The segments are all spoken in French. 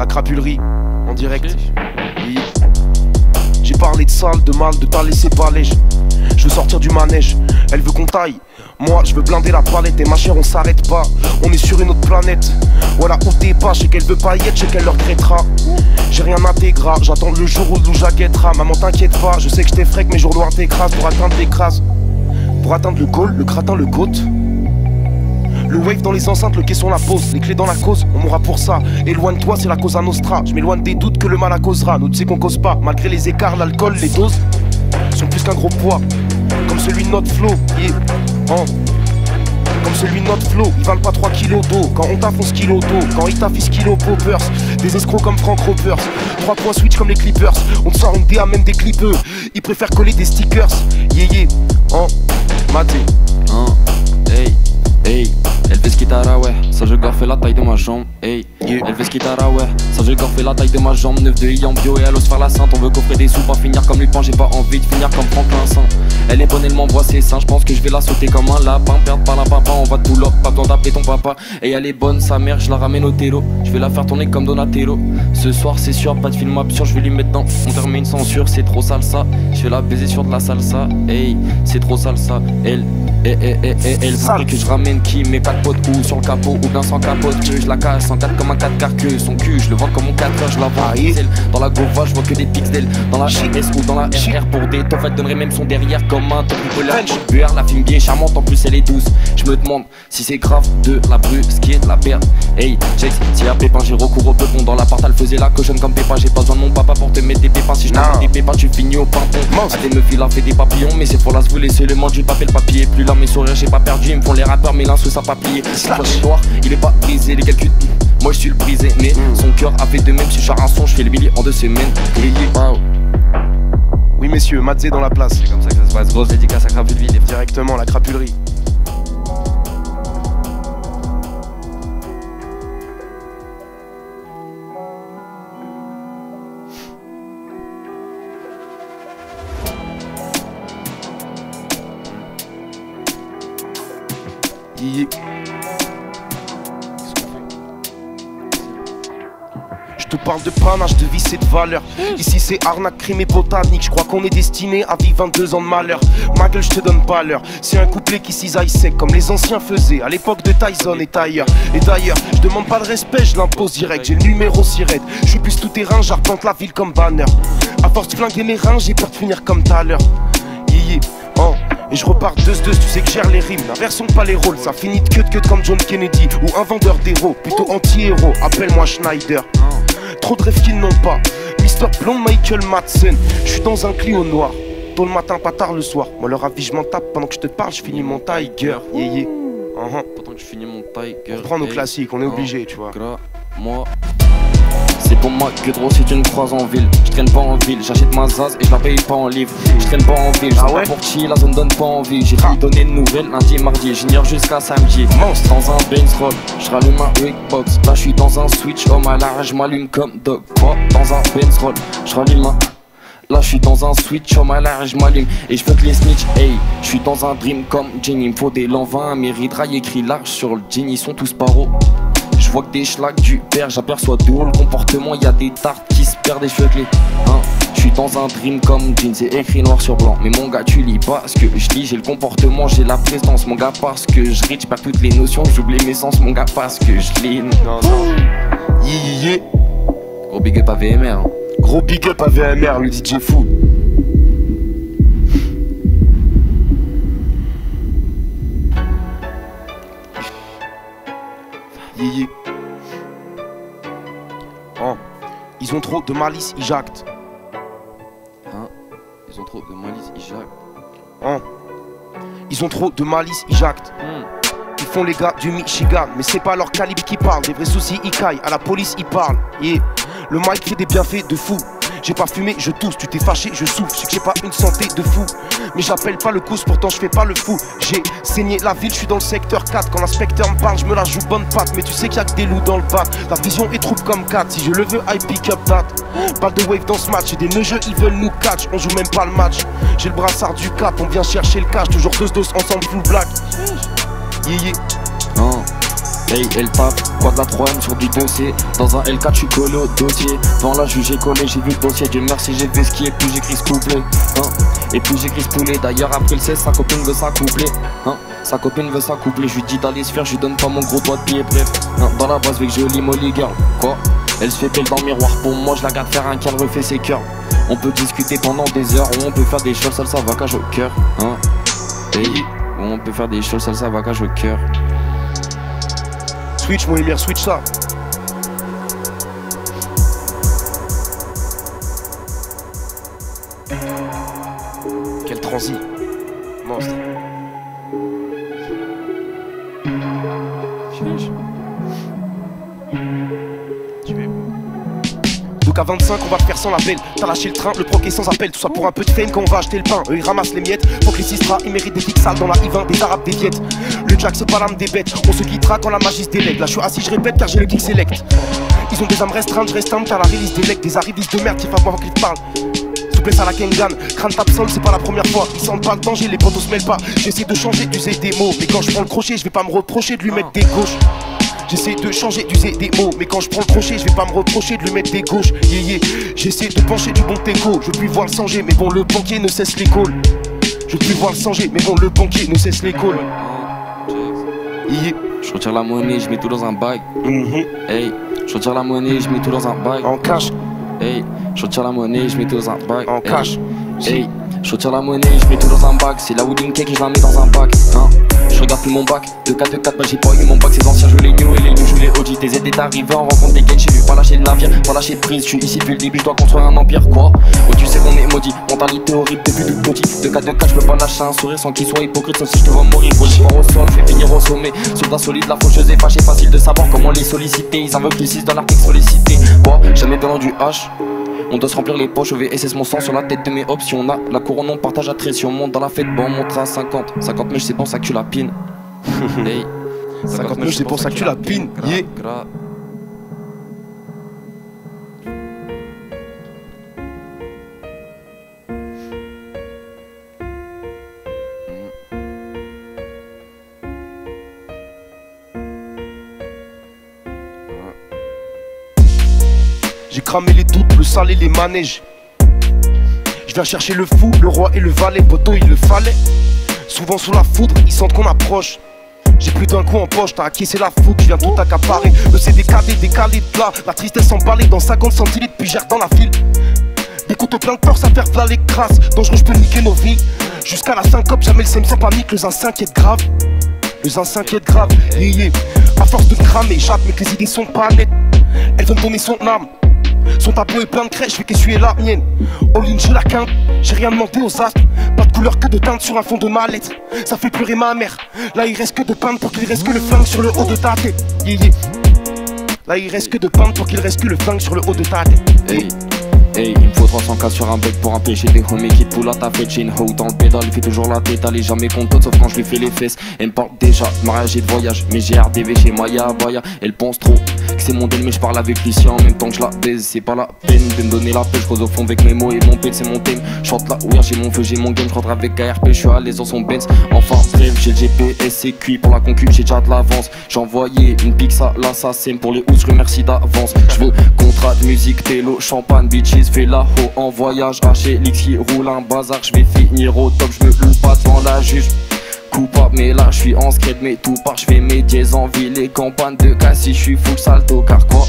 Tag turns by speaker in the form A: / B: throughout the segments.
A: La crapulerie, en direct. Oui. J'ai parlé de sale, de mal, de t'as laissé parler. Je veux sortir du manège, elle veut qu'on taille. Moi je veux blinder la palette et ma chère on s'arrête pas. On est sur une autre planète. Voilà où t'es pas, je sais qu'elle veut pas y être, je sais qu'elle le regrettera. J'ai rien intégra, j'attends le jour où j'aguettera. Maman t'inquiète pas, je sais que je t'effraie que mes jours noirs t'écrasent. Pour atteindre l'écrase, pour atteindre le goal, le gratin, le goat. Le wave dans les enceintes, le caisson la pose, les clés dans la cause, on mourra pour ça. Éloigne-toi, c'est la cause à nostra. Je m'éloigne des doutes que le mal à causera. Nous tu sais qu'on cause pas, malgré les écarts, l'alcool, les doses sont plus qu'un gros poids. Comme celui de notre flow, yeah. Comme celui de notre flow, ils valent pas 3 kilos d'eau. Quand on taffe 11 kilos d'eau, quand ils taffent kilo poppers. Des escrocs comme Frank Ropers, 3 points switch comme les Clippers. On te sort une DA même des clippeux. Ils préfèrent coller des stickers, yeah yeah. Maté,
B: hey, hey. Elle fait ce qui t'ara, ouais, ça je garde fait la taille de ma jambe, hey, yeah. Elle fait ce qui t'ara, ouais, ça je garde fait la taille de ma jambe. 9 de I en bio et elle ose faire la sainte. On veut coffrer des sous, pas finir comme Lupin. J'ai pas envie de finir comme Franklin Saint. Elle est bonne, elle m'envoie ses seins, je pense que je vais la sauter comme un lapin. Perdre par la papa, on va tout l'op, pas besoin d'appeler ton papa. Et elle est bonne, sa mère, je la ramène au télo. Je vais la faire tourner comme Donatello. Ce soir c'est sûr, pas de film absurde, je vais lui mettre dans. On termine une censure, c'est trop sale ça. Je vais la baiser sur de la salsa, hey, c'est trop sale ça. Elle voudrait que je ramène qui mes 4 potes ou sur le capot ou bien sans capote. Que je la casse en 4 comme un 4 car que son cul je le vends comme mon 4 je la vends dans la Gova, je vois que des pixels. Dans la GS ou dans la RR pour des toffes, elle donnerait même son derrière comme un top bueur. La fille bien charmante, en plus elle est douce. Je me demande si c'est grave de la brusquer, de la perdre. Hey, check, si y'a Pépin, j'ai recours au peupon. Dans l'appart, elle faisait la cochonne comme Pépin. J'ai pas besoin de mon papa pour te mettre des pépins. Si je t'en mets des pépins, tu finis au pimpon. Des meufs, il a fait des papillons, mais c'est pour la se voler seulement du papier. Le papier est plus là, mes sourires, j'ai pas perdu. Ils me font les rappeurs, mais l'un sous sa papier. C'est noir, il est pas brisé, les calculs. Moi je suis le brisé, mais son cœur a fait de même. Si je fais un son, je fais le billet en 2 semaines. Wow.
A: Oui messieurs, Matzé dans la place.
B: C'est comme ça que ça se passe, grosse dédicace à Crapulerie.
A: Directement la crapulerie. Je te parle de panache, de vice et de valeur. Ici c'est arnaque, crime et botanique. Je crois qu'on est destiné à vivre 22 ans de malheur. Ma gueule, je te donne pas l'heure. C'est un couplet qui cisaille sec comme les anciens faisaient à l'époque de Tyson et Tailleur. Et d'ailleurs, je demande pas de respect, je l'impose direct. J'ai le numéro sirette, je suis plus tout terrain, j'arpente la ville comme banner. À force de flinguer mes reins, j'ai peur de finir comme tout à l'heure. Et je repars 2-2, tu sais que gère les rimes. Inversons pas les rôles, ça finit de queue comme John Kennedy. Ou un vendeur d'héros, plutôt anti-héros. Appelle-moi Schneider. Trop de rêves qui n'ont pas. Mr. Blonde, Michael Madsen. Je suis dans un Clio noir. Tôt le matin, pas tard le soir. Moi leur avis, je m'en tape. Pendant que je te parle, je finis mon Tiger. Yeah.
B: Pendant que je finis mon Tiger.
A: On prend nos classiques, on est obligé, tu vois.
B: Moi. C'est pour moi que trop si tu me croises en ville. Je traîne pas en ville, j'achète ma zaz et je la paye pas en livre. Je traîne pas en ville, je sais pas pour qui, la zone donne pas envie. J'ai lui donné de nouvelles lundi et mardi, j'ignore jusqu'à samedi. Dans un Benz Roll, je rallume un Wickbox. Là je suis dans un Switch, homme à l'arrêt, je m'allume comme Doc. Quoi? Dans un Benz Roll, je rallume un... Là je suis dans un Switch, homme à l'arrêt, je m'allume. Et je veux que les snitch, hey, je suis dans un dream comme Jenny. Il me faut des l'an 20, mes ridrailles écrit large sur le jean, ils sont tous paros. Je vois que des schlags du père, j'aperçois de haut le comportement, y a des tartes qui se perdent des cheveux clés. Je suis dans un dream comme jean, c'est écrit noir sur blanc. Mais mon gars tu lis pas ce que je lis, j'ai le comportement, j'ai la prestance. Mon gars parce que je reach, perds toutes les notions, j'oublie mes sens. Mon gars parce que je lean. Gros big up à VMR.
A: Gros big up à VMR, le DJ fou. Ils ont trop de malice, ils jactent.
B: Ils ont trop de malice, ils jactent.
A: Ils ont trop de malice, ils jactent. Ils font les gars du Michigan, mais c'est pas leur calibre qui parle. Des vrais soucis, ils caillent, à la police, ils parlent. Le mic fait des bienfaits de fou. J'ai pas fumé, je tousse, tu t'es fâché, je souffre. Je sais que j'ai pas une santé de fou, mais j'appelle pas le cousse, pourtant je fais pas le fou. J'ai saigné la ville, je suis dans le secteur 4. Quand l'inspecteur me parle, je me la joue bonne patte. Mais tu sais qu'il y a que des loups dans le bat. La vision est trouble comme 4, si je le veux, I pick up that. Pas de wave dans ce match, et des neugeux, ils veulent nous catch. On joue même pas le match, j'ai le brassard du cap. On vient chercher le cash, toujours dos ensemble full black.
B: Hey, elle tape, quoi de la 3M sur du dossier. Dans un L4 j'suis collé au dossier. Devant la juge j'ai collé, j'ai vu le dossier. Dieu merci j'ai fait ce qui est, plus j'écris ce couplet hein. Et plus j'écris ce poulet. D'ailleurs après le 16 sa copine veut s'accoupler hein. Sa copine veut s'accoupler, je lui dis d'aller se faire, je lui donne pas mon gros doigt de pied bref hein. Dans la base avec joli molly girl. Quoi? Elle se fait belle dans le miroir pour moi, je la garde faire un câble, refait ses cœurs. On peut discuter pendant des heures, ou on peut faire des choses salsa vacage au cœur hein. Hey, on peut faire des choses salsa vacage au cœur.
A: Switch mon émir, switch ça. Quel transi. Monstre. Donc à 25 on va le faire sans l'appel. T'as lâché le train, le proc est sans appel. Tout ça pour un peu de fame quand on va acheter le pain. Eux ils ramassent les miettes. Faut que les Sistras ils méritent des pics sales dans la I20 des arabes des viettes. Le jack c'est pas l'âme des bêtes. On se quittera quand la magie se délègue. Là je suis assis je répète car j'ai le kick select. Ils ont des âmes restreintes, je reste humble car la release des legs. Des arrivistes de merde qui font avant qu'ils te parlent. Souplesse à la Kengan, crâne t'absole, c'est pas la première fois. Ils sentent pas le danger, les potos se mêlent pas. J'essaie de changer, d'user des mots. Mais quand je prends le crochet, je vais pas me reprocher de lui mettre des gauches. J'essaie de changer, d'user des mots. Mais quand je prends le crochet, je vais pas me reprocher de lui mettre des gauches. Yeah, yeah. J'essaie de pencher du bon teco. Je veux plus voir le sanger, mais bon, le banquier ne cesse les calls. Je veux plus voir le sanger, mais bon, le banquier ne cesse les calls. Yeah.
B: Je retire la monnaie, je mets tout dans un bag. Hey, je retire la monnaie, je mets tout dans un bag.
A: En cash.
B: Hey, je retire la monnaie, je mets tout dans un bag.
A: En cash.
B: Hey, je retire la monnaie, je mets tout dans un bac. C'est la wedding cake, je la mets dans un bac hein. Je regarde plus mon bac, 2-4-2-4, bah j'ai pas eu mon bac. Ces anciens je les new et les new je les OG. Tes aides arrivé en rencontre des gates, j'ai vu pas lâcher de navire, pas lâcher de prise. Je suis ici depuis le début, je dois construire un empire quoi. Oh tu sais qu'on est maudit, mentalité horrible depuis tout petit. 2-4-2-4, je peux pas lâcher un sourire sans qu'il soit hypocrite. Sauf si je te vois mourir, faut le au sol, je vais finir au sommet. Soldat solide, la faucheuse est fâchée, facile de savoir comment les solliciter. Ils invoquent les 6 dans l'article sollicité. Bon, jamais venant du H. On doit se remplir les poches, OVSS mon sang sur la tête de mes options. On a la couronne, on partage à 13. Si on monte dans la fête, bon on montera à 50. 50 mèches c'est pour ça que tu la pines. Hey,
A: 50 mèches c'est pour ça que tu la pines. Yeah. J'ai cramé les doutes, le sale et les manèges. Je viens chercher le fou, le roi et le valet. Poto il le fallait. Souvent sous la foudre, ils sentent qu'on approche. J'ai plus d'un coup en poche, t'as acquis c'est la fougue, je viens tout accaparer. Le CD cadé, décalé de plat. La tristesse emballée dans 50 centilitres, puis gère dans la file. Des couteaux plein de peur, ça fait v'là les crasses. Dangereux, je peux niquer nos vies. Jusqu'à la syncope, jamais le sème sans panique. Le zin s'inquiète grave. Le zin s'inquiète grave. Yeah. À force de cramer, j'attends mais que les idées sont pas nettes. Elles veulent donner son âme. Son tableau est plein de crèches, je fais qu'essuyer la mienne. All in, j'ai la quinte, j'ai rien demandé aux astres. Pas de couleur que de teinte sur un fond de ma lettre. Ça fait pleurer ma mère. Là il reste que de peindre pour qu'il reste que le flingue sur le haut de ta tête. Yeah, yeah. Là il reste que de peindre pour qu'il reste que le flingue sur le haut de ta tête.
B: Hey. Hey, il me faut 300K sur un bec pour empêcher des homies qui te pull à ta fête. J'ai une hoe dans le pédale, il fait toujours la tête, elle est jamais contente sauf quand je lui fais les fesses. Elle me parle déjà de mariage et de voyage, mais j'ai RDV chez Maya Baya. Elle pense trop que c'est mon deal, mais je parle avec Lucien en même temps que je la baise. C'est pas la peine de me donner la paix, je creuse au fond avec mes mots et mon pet c'est mon thème. Chante la weird, j'ai mon feu, j'ai mon game, je rentre avec ARP, je suis à l'aise dans son Benz. Enfin bref, j'ai le GPS, c'est cuit pour la concu, j'ai déjà de l'avance. J'ai envoyé une pique à l'assassin pour les housses, je remercie d'avance. Je veux contrat de musique, télo, champagne, bitches, fais la ho en voyage, HLX qui roule un bazar, je vais finir au top, je me loue pas devant la juge. Coupable mais là je suis en skate, mais tout part, je fais mes dièses en ville, les campagnes de Cassis, je suis full salto car quoi?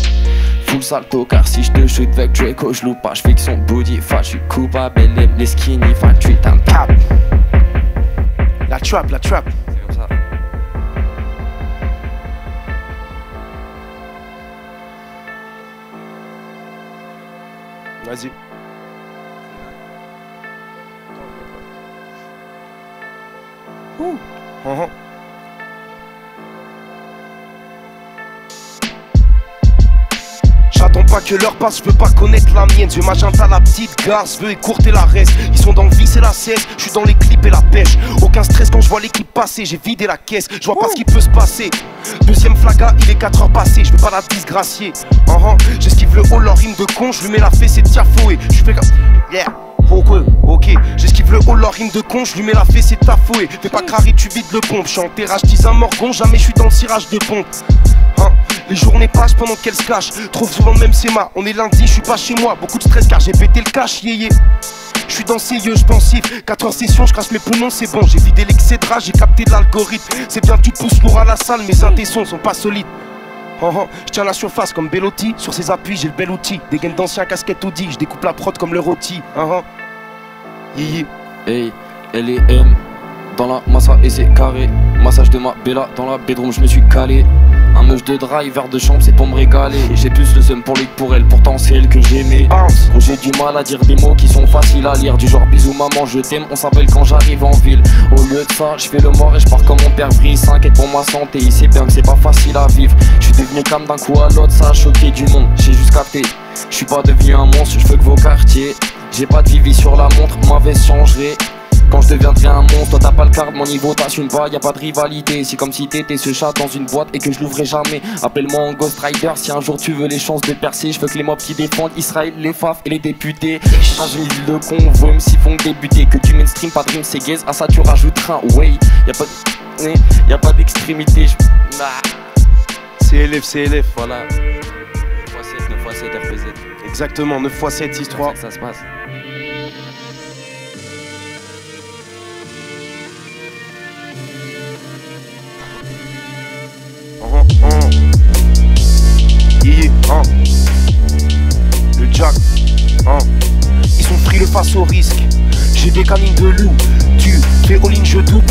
B: Full salto car si je te shoot avec Draco, je loupe pas, je fixe son booty fat, je suis coupable, elle aime les skinny fat, tu es un cap.
A: La trap, la trap.
B: C'est comme ça.
A: Vas-y. J'attends pas que l'heure passe, je veux pas connaître la mienne. Je magenta la petite gare, je veux écourter la reste. Ils sont dans le vice et la sieste, je suis dans les clips et la pêche. Aucun stress quand je vois l'équipe passer, j'ai vidé la caisse, je vois pas ce qui peut se passer. Deuxième flaga, il est 4 heures passées, je veux pas la disgracier. J'esquive le haut, leur rime de con, je lui mets la fesse et tiens fouet. Je fais comme... Yeah. Ok, j'esquive le haut, leur rime de con, je lui mets la fée, c'est ta fouée. Fais pas crari, tu vides le pompe. J'suis en terrasse, dis un morgon, jamais je suis dans le cirage de pompe. Hein, les journées passent pendant qu'elles se cachent. Trop souvent le même schéma, on est lundi, je suis pas chez moi. Beaucoup de stress car j'ai pété le cash, yé. Je suis dans ces yeux, je pensif. 4 heures session, je crache mes poumons, c'est bon. J'ai vidé l'excès de rage, j'ai capté de l'algorithme. C'est bien, tu pousses lourd à la salle, mes intessons sont pas solides. Je tiens la surface comme Bellotti. Sur ses appuis, j'ai le bel outil. Des gaines d'anciens casquettes Audi. Je découpe la prod comme le rôti.
B: Hey, elle est M. Dans la massa et c'est carré. Massage de ma Bella dans la bedroom, je me suis calé. Un meuf de driver de chambre, c'est pour me régaler. J'ai plus le seum pour lui que pour elle, pourtant c'est elle que j'aimais. J'ai du mal à dire des mots qui sont faciles à lire. Du genre bisous maman, je t'aime, on s'appelle quand j'arrive en ville. Au lieu de ça, je fais le mort et je pars comme mon père vrille. S'inquiète pour ma santé, il sait bien que c'est pas facile à vivre. Je suis devenu calme d'un coup à l'autre, ça a choqué du monde. J'ai juste capté, je suis pas devenu un monstre, je veux que vos quartiers. J'ai pas de Vivi sur la montre, ma veste changerait. Quand je deviendrai un monstre, toi t'as pas le quart de mon niveau, t'assumes pas, y'a pas de rivalité. C'est comme si t'étais ce chat dans une boîte et que je l'ouvrais jamais. Appelle-moi en Ghost Rider si un jour tu veux les chances de percer. Je veux que les mobs qui défendent Israël, les faf et les députés. J'suis dans une ville de convoi, s'ils font débuter. Que tu mainstream, pas dream, c'est gaze, à ça tu rajouteras un way. Y'a pas d'extrémité.
A: CLF,
B: voilà. 9x7, 9x7, RPZ.
A: Exactement, 9x7, 6-3.
B: Ça se passe.
A: Le jack, ils sont frileux face au risque. J'ai des canines de loup. Tu fais all-in, je double.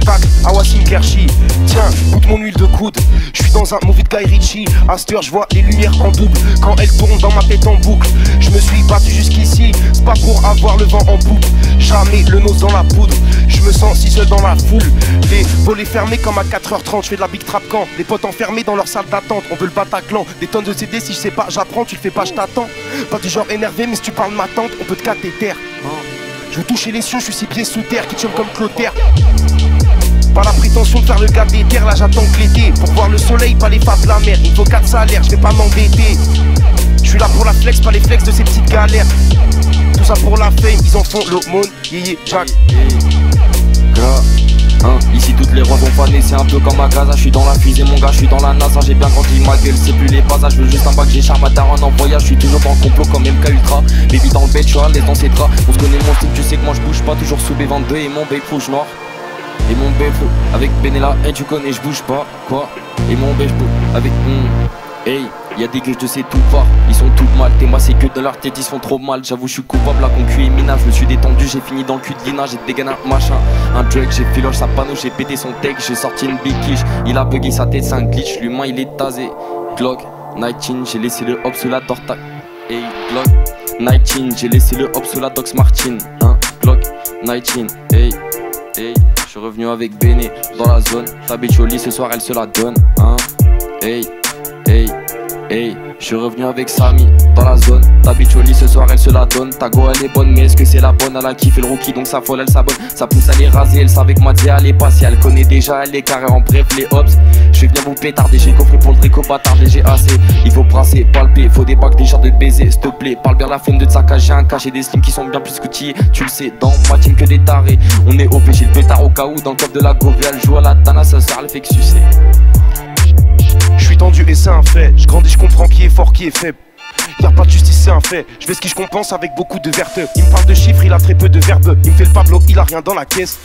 A: Tac, Awasim Kershi. Tiens, goûte mon huile de coude. Je suis dans un movie de Guy Ritchie. À cette heure, je vois les lumières en double. Quand elles tournent dans ma tête en boucle. Je me suis battu jusqu'ici. C'est pas pour avoir le vent en poupe. Jamais le nose dans la poudre. Je me sens si seul dans la foule. Les volets fermés comme à 4h30. Je fais de la big trap quand les potes enfermés dans leur salle d'attente. On veut le Bataclan. Des tonnes de CD, si je sais pas, j'apprends. Tu le fais pas, je t'attends. Pas du genre énervé, mais si tu parles ma tante, on peut te cater terre. Je veux toucher les cieux, je suis 6 pieds sous terre, qui tient comme Clotaire. Pas la prétention de faire le gars des terres, là j'attends que l'été. Pour voir le soleil, pas les faves de la mer. Il me faut 4 salaires, je vais pas m'embêter. Je suis là pour la flex, pas les flex de ces petites galères. Tout ça pour la fame, ils en font l'aumône. Jack.
B: Ici toutes les rois vont faner, c'est un peu comme à Gaza. Je suis dans la fusée mon gars, je suis dans la NASA. J'ai bien grandi, ma gueule c'est plus les bases. Je veux juste un bac, j'ai charme à daron en voyage. Je suis toujours dans le complot comme MK Ultra. Baby dans le bed, je suis à l'aise dans ses draps. On se connaît mon style, tu sais que moi je bouge pas. Toujours sous B22 et mon bec rouge noir. Et mon bec avec Benella, et tu connais je bouge pas. Quoi? Et mon bec avec hey, y'a des gueules, je sais tout voir. Ils sont toutes mal, t'es moi c'est que de leur tête, ils se font trop mal. J'avoue je suis coupable, la concu est minable. Je me suis détendu, j'ai fini dans le cul de Lina. J'ai dégainé un machin, un Drake, j'ai filoche sa panneau. J'ai pété son tech, j'ai sorti une big quiche. Il a bugué sa tête, c'est un glitch, l'humain il est tasé. Glock, 19, j'ai laissé le hop sous la torta. Hey, Glock, 19, j'ai laissé le hop sous la Dox Martin. Glock, 19, hey, hey. Je suis revenu avec Béné dans la zone. Ta bitch au lit ce soir elle se la donne. Hey, hey, hey. Je suis revenu avec Samy dans la zone. Ta bitch au lit ce soir elle se la donne. Ta go elle est bonne mais est-ce que c'est la bonne? Elle a kiffé le rookie donc sa folle elle s'abonne. Ça pousse à les raser, elle savait que Madia allait passer. Elle connaît déjà, elle est carrée en bref les hops. Je vais venir vous pétarder, j'ai coffré pour le Draco bâtard, j'ai assez. Il faut brasser, palper, faut des packs déjà de baiser. S'il te plaît, parle bien la flemme de te saccager un caché des slims qui sont bien plus qu'outillés. Tu le sais, dans ma team que des tarés. On est OP, j'ai le pétard au cas où. Dans le coffre de la Govia, elle joue à la Tana, ça sert, elle fait que sucer.
A: Je suis tendu et c'est un fait. Je grandis, je comprends qui est fort, qui est faible. Y'a pas de justice, c'est un fait. Je fais ce que je compense avec beaucoup de verteux. Il me parle de chiffres, il a très peu de verbes. Il me fait le Pablo, il a rien dans la caisse.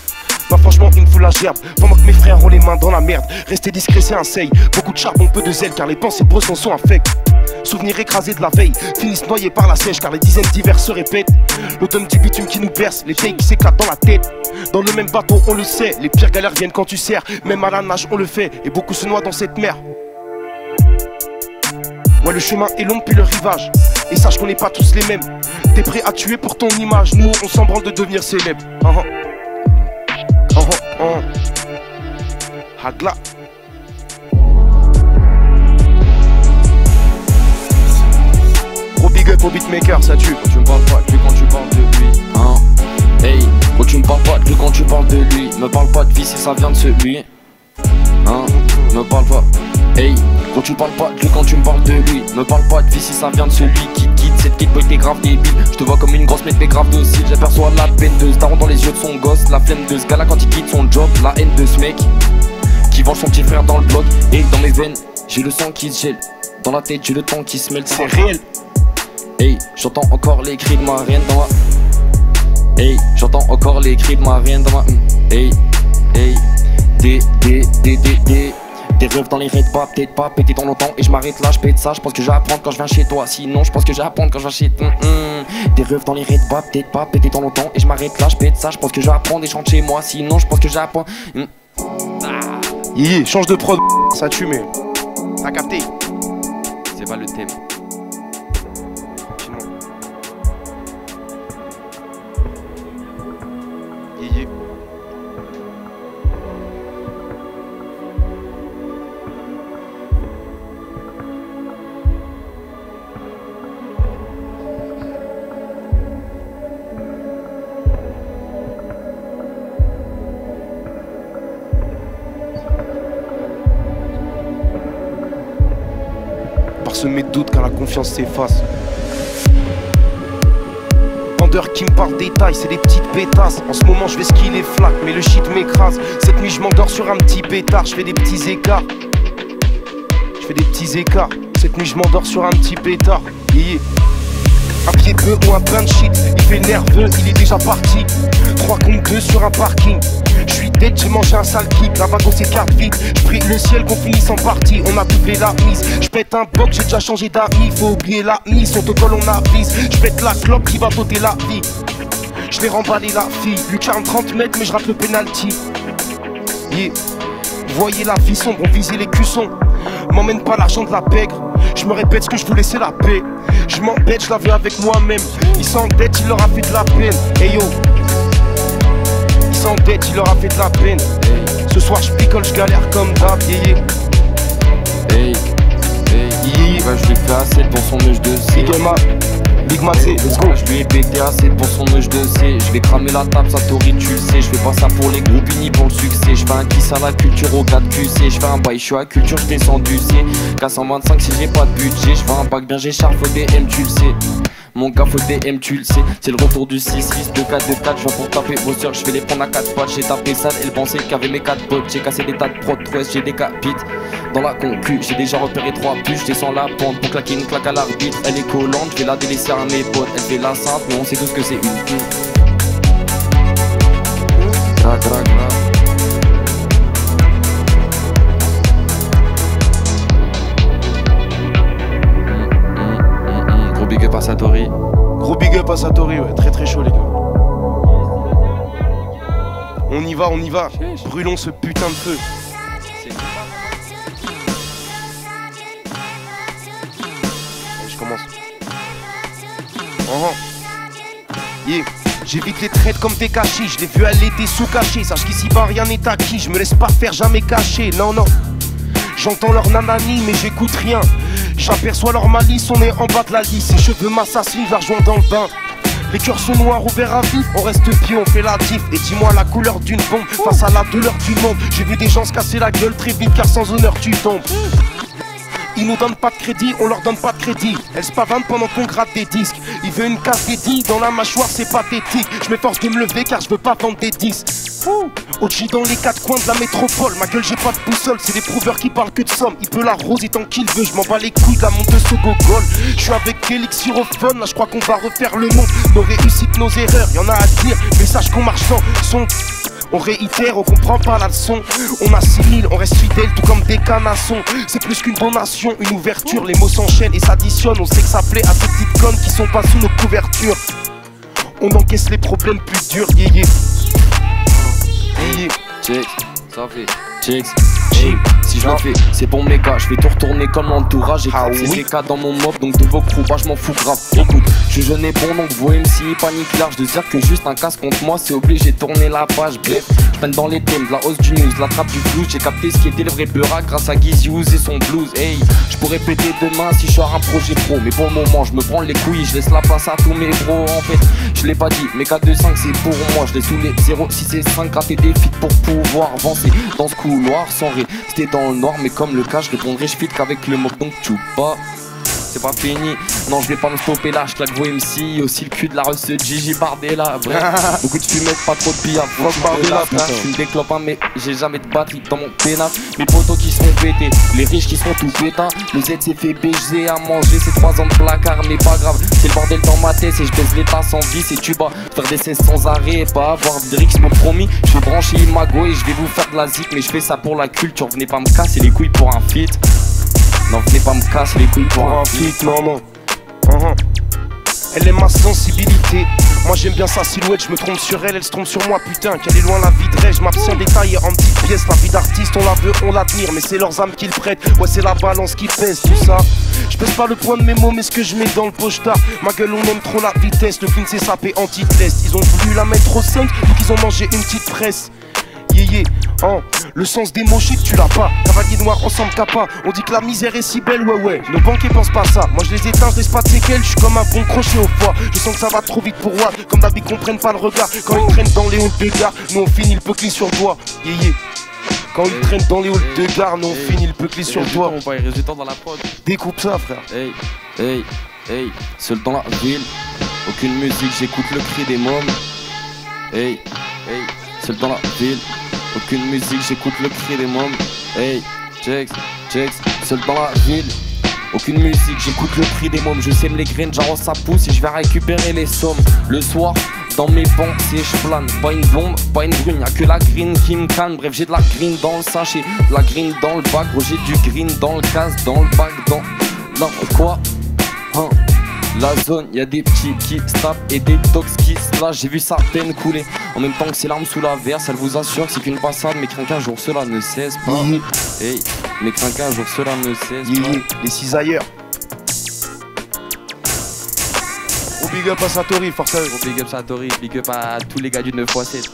A: Bah franchement il me fout la gerbe. Pendant que mes frères ont les mains dans la merde. Rester discret c'est un seil. Beaucoup de charbon, peu de zèle. Car les pensées brosses sont infectes. Souvenirs écrasés de la veille finissent noyés par la sèche. Car les dizaines d'hivers se répètent. L'automne du bitume qui nous berce. Les takes qui s'éclatent dans la tête. Dans le même bateau on le sait. Les pires galères viennent quand tu sers. Même à la nage on le fait. Et beaucoup se noient dans cette mer. Ouais le chemin est long puis le rivage. Et sache qu'on n'est pas tous les mêmes. T'es prêt à tuer pour ton image. Nous on s'en branle de devenir célèbre. Hagla. Gros big up au beatmaker, ça tue.
B: Quand tu me parles pas de lui, quand tu parles de lui. Hey, quand tu me parles pas de lui, quand tu parles de lui. Me parle pas de vie si ça vient de celui. Me parle pas. Hey, quand tu parles pas de lui, quand tu me parles de lui. Me parle pas de vie si ça vient de celui qui quitte cette petite boy t'es grave débile. Je te vois comme une grosse mec mais grave docile. J'aperçois la peine de ce daron dans les yeux de son gosse. La flemme de ce gars là quand il quitte son job. La haine de ce mec qui venge son petit frère dans le bloc. Et dans mes veines j'ai le sang qui se gèle. Dans la tête j'ai le temps qui se mêle.
A: C'est réel.
B: Hey, j'entends encore les cris de ma reine dans ma. Hey, j'entends encore les cris de ma reine dans ma. Hey, hey, des rêves dans les raids, pas peut-être pas pété dans longtemps. Et je m'arrête là, je pète ça, je pense que je vais apprendre quand je viens chez toi. Sinon je pense que je vais apprendre quand je viens chez toi. Des rêves dans les raids, pas peut-être pas pété dans longtemps. Et je m'arrête là, je pète ça, je pense que je vais apprendre et chanter chez moi. Sinon je pense que je vais apprendre.
A: Yeah, change de prod, ça tue mais. T'as capté?
B: C'est pas le thème.
A: Yeah. Parsemé de doutes quand la confiance s'efface. Vendeur qui me parle détail, c'est des petites pétasses. En ce moment je vais skier les flaques, mais le shit m'écrase. Cette nuit je m'endors sur un petit pétard, je fais des petits écarts. Cette nuit je m'endors sur un petit pétard. Yeah. Un pied de bœuf ou un pain de shit, il fait nerveux, il est déjà parti. 3 contre 2 sur un parking. Je suis dead, j'ai mangé un sale kick. La wagon s'écarte vite, je prie le ciel qu'on finisse en partie. On a doublé la mise, je pète un boc, j'ai déjà changé d'avis. Faut oublier la mise, on te colle, on avise. Je pète la clope qui va t'ôter la vie. Je l'ai remballé la fille, lui 40-30 mètres mais je rate le penalty. Yeah. Voyez la vie sombre, on visait les cuissons. M'emmène pas l'argent de la pègre. Je me répète ce que je voulais, c'est la paix. Je m'embête, je l'avais avec moi-même. Il s'endette, il leur a fait de la peine. Hey yo, il s'endette, il leur a fait de la peine. Ce soir je picole, je galère comme d'hab. Yeah.
B: Hey, hey, bah, je lui fais assez pour son œuf de C.
A: Big Mat, let's go.
B: Je lui ai pété assez pour son œuf de C. Je vais cramer la table, ça Tori tu le sais. Je fais pas ça pour les groupes ni pour le succès. Je fais un kiss à la culture au 4 QC. Je fais un bail, je suis à culture, je descends du C. K125 si j'ai pas de budget. Je fais un bac bien, j'écharpe au DM, tu le sais. Mon gars faut DM, tu le sais. C'est le retour du 6-6, 2-4, 2-4. Je viens pour taper vos soeurs, je vais les prendre à 4 pattes. J'ai tapé ça, elle pensait qu'avec mes 4 potes. J'ai cassé des tas de prods, ouest, j'ai décapite. Dans la concu, j'ai déjà repéré 3 puces. Je descends la pente pour claquer une claque à l'arbitre. Elle est collante, je vais la délaisser à mes potes. Elle fait la sainte, mais on sait tous que c'est une pute. Gra, gra, gra. Gros big up à Satori.
A: Gros big up à Satori, ouais, très très chaud les gars. On y va, brûlons ce putain de feu. Je commence. Yeah. J'évite les traites comme des cachis, je l'ai vu aller des sous cachés. Sache qu'ici bas rien n'est acquis, je me laisse pas faire jamais cacher. Non, non. J'entends leur nanani mais j'écoute rien. J'aperçois leur malice, on est en bas de la liste. Ses cheveux m'assassinent, la rejoins dans le bain. Les cœurs sont noirs, ouverts à vif, on reste pied, on fait la diff. Et dis-moi la couleur d'une bombe face à la douleur du monde. J'ai vu des gens se casser la gueule très vite car sans honneur tu tombes. Ils nous donnent pas de crédit, on leur donne pas de crédit. Elles se pavanent pendant qu'on gratte des disques. Il veut une case dédiée, dans la mâchoire c'est pathétique. Je m'efforce de me lever car je veux pas vendre des disques. OG dans les 4 coins de la métropole. Ma gueule j'ai pas de boussole, c'est des prouveurs qui parlent que de somme. Il peut l'arroser tant qu'il veut, je m'en bats les couilles de la monteuse au gogol. Je suis avec Elixirophone, là je crois qu'on va refaire le monde. Nos réussites, nos erreurs, y'en a à dire, mais sache qu'on marche sans son. On réitère, on comprend pas la leçon. On assimile, on reste fidèle tout comme des canassons. C'est plus qu'une donation, une ouverture. Les mots s'enchaînent et s'additionnent. On sait que ça plaît à ces petites connes qui sont pas sous nos couvertures. On encaisse les problèmes plus durs, yeah yeah.
B: Check, ça fait checks. Hey, si je le fais, c'est pour mes gars, je vais tout retourner comme l'entourage. J'ai craqué ces cas dans mon mob, donc de vos crews, bah je m'en fous grave. Écoute, je suis jeune et bon, donc vos MC panique large. De dire que juste un casse contre moi, c'est obligé de tourner la page. Bref, je peine dans les thèmes, de la hausse du news, la trappe du flou. J'ai capté ce qui était le vrai Beura grâce à Gizzy et son blues. Hey, je pourrais péter demain si je sors un projet pro. Mais pour le moment, je me prends les couilles, je laisse la place à tous mes bros. En fait, je l'ai pas dit, mais 4-2-5 c'est pour moi. Je l'ai sous les 0-6 et 5, gratter des feats pour pouvoir avancer dans ce couloir sans rire. C'était dans le noir, mais comme le cas, je répondrai, je fit qu'avec le mob, donc tu pas. c'est pas fini. Non, je vais pas me stopper là, je claque vos MC. Aussi le cul de la russe de Gigi Bardella. Bref, beaucoup de fumette, pas trop de pillard. Bardella, je fume des clopes, hein, mais j'ai jamais de batterie dans mon pénal. Mes potos qui seront pétés, les riches qui seront tout pétins. Le Z s'est fait baiser à manger, c'est 3 ans de placard, mais pas grave. C'est le bordel dans ma tête et je baise l'état sans vie. C'est tu vas faire des cesses sans arrêt et pas avoir de Drix, mon promis. Je vais brancher Imago et je vais vous faire de la zik, mais je fais ça pour la culture. Venez pas me casser les couilles pour un feat. Non, venez pas me casser les couilles pour un feat.
A: Non, non. Elle aime ma sensibilité. Moi j'aime bien sa silhouette, je me trompe sur elle, elle se trompe sur moi, putain, qu'elle est loin la vie de rêve, je m'abstiens détaillé en petites pièces, la vie d'artiste on la veut, on l'admire, mais c'est leurs âmes qui le prêtent, ouais c'est la balance qui pèse, tout ça. Je pèse pas le poids de mes mots, mais ce que je mets dans le pochetard, ma gueule on aime trop la vitesse, le film s'est sapé anti-test, ils ont voulu la mettre au 5, donc ils ont mangé une petite presse. Le sens des mots shit tu l'as pas. Cavalier noir ensemble capa. On dit que la misère est si belle, ouais. Nos banquiers pensent pas ça. Moi je les éteins, je laisse pas de séquelles. Je suis comme un bon crochet au foie. Je sens que ça va trop vite pour moi. Comme d'habitude qu'on prenne pas le regard. Quand ils traînent dans les halls de gare, nous on finit le peuclé sur le doigt. Quand ils traînent dans les halls de gare, nous on finit le peuclé sur le doigt.
B: On va y résultats dans la prod.
A: Découpe ça frère.
B: Hey, seul dans la ville. Aucune musique, j'écoute le cri des mômes. Hey, seul dans la ville. Aucune musique, j'écoute le cri des mômes. Hey, checks, seul dans la ville. Aucune musique, j'écoute le cri des mômes. Je sème les graines, j'arrose ça pousse et je vais récupérer les sommes. Le soir, dans mes pensées, je plane. Pas une blonde, pas une brune, y'a que la green qui me calme. Bref, j'ai de la green dans le sachet, de la green dans le bac. Gros, j'ai du green dans le casse, dans le bac, dans... Non, quoi la zone, y'a des petits qui se tapent et des dogs qui se lâchent. J'ai vu sa peine couler en même temps que ses larmes sous la verse. Elle vous assure que c'est qu'une passade, mais crains qu'un jour cela ne cesse pas. Hey, mais crains qu'un jour cela ne cesse pas.
A: Les cisailleurs. Gros big up à Satori, forcément.
B: Gros big up Satori, big up à tous les gars du 9x7.